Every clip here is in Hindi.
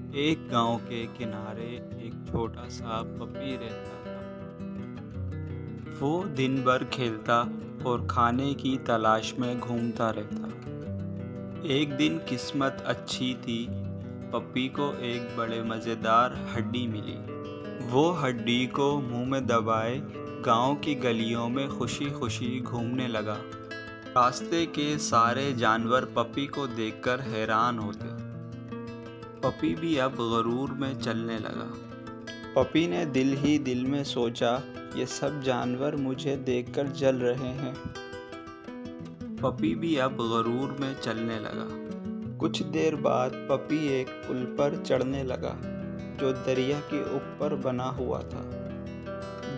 एक गांव के किनारे एक छोटा सा पपी रहता था। वो दिन भर खेलता और खाने की तलाश में घूमता रहता। एक दिन किस्मत अच्छी थी। पपी को एक बड़े मज़ेदार हड्डी मिली। वो हड्डी को मुंह में दबाए गांव की गलियों में खुशी खुशी घूमने लगा। रास्ते के सारे जानवर पपी को देखकर हैरान होते। पपी भी अब गरूर में चलने लगा। पपी ने दिल ही दिल में सोचा, ये सब जानवर मुझे देखकर जल रहे हैं। पपी भी अब गरूर में चलने लगा। कुछ देर बाद पपी एक पुल पर चढ़ने लगा, जो दरिया के ऊपर बना हुआ था।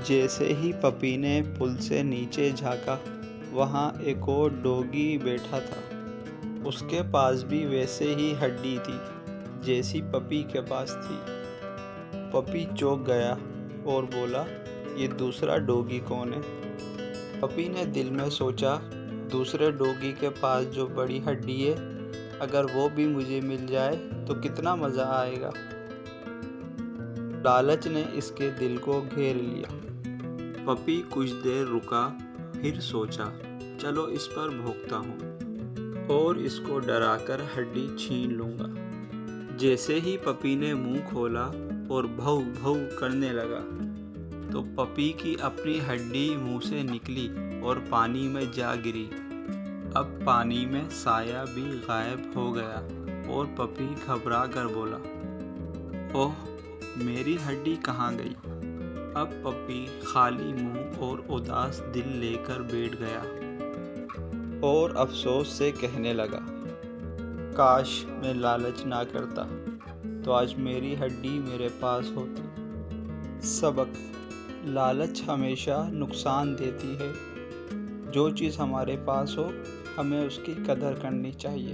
जैसे ही पपी ने पुल से नीचे झांका, वहाँ एक और डॉगी बैठा था। उसके पास भी वैसे ही हड्डी थी जैसी पपी के पास थी। पपी चौंक गया और बोला, ये दूसरा डॉगी कौन है? पपी ने दिल में सोचा, दूसरे डॉगी के पास जो बड़ी हड्डी है, अगर वो भी मुझे मिल जाए तो कितना मज़ा आएगा। लालच ने इसके दिल को घेर लिया। पपी कुछ देर रुका, फिर सोचा, चलो इस पर भौंकता हूँ और इसको डराकर हड्डी छीन लूँगा। जैसे ही पपी ने मुंह खोला और भौ भौ करने लगा, तो पपी की अपनी हड्डी मुंह से निकली और पानी में जा गिरी। अब पानी में साया भी गायब हो गया और पपी घबरा कर बोला, ओह, मेरी हड्डी कहाँ गई? अब पपी खाली मुंह और उदास दिल लेकर बैठ गया और अफसोस से कहने लगा, काश मैं लालच ना करता, तो आज मेरी हड्डी मेरे पास होती। सबक: लालच हमेशा नुकसान देती है। जो चीज़ हमारे पास हो, हमें उसकी कदर करनी चाहिए।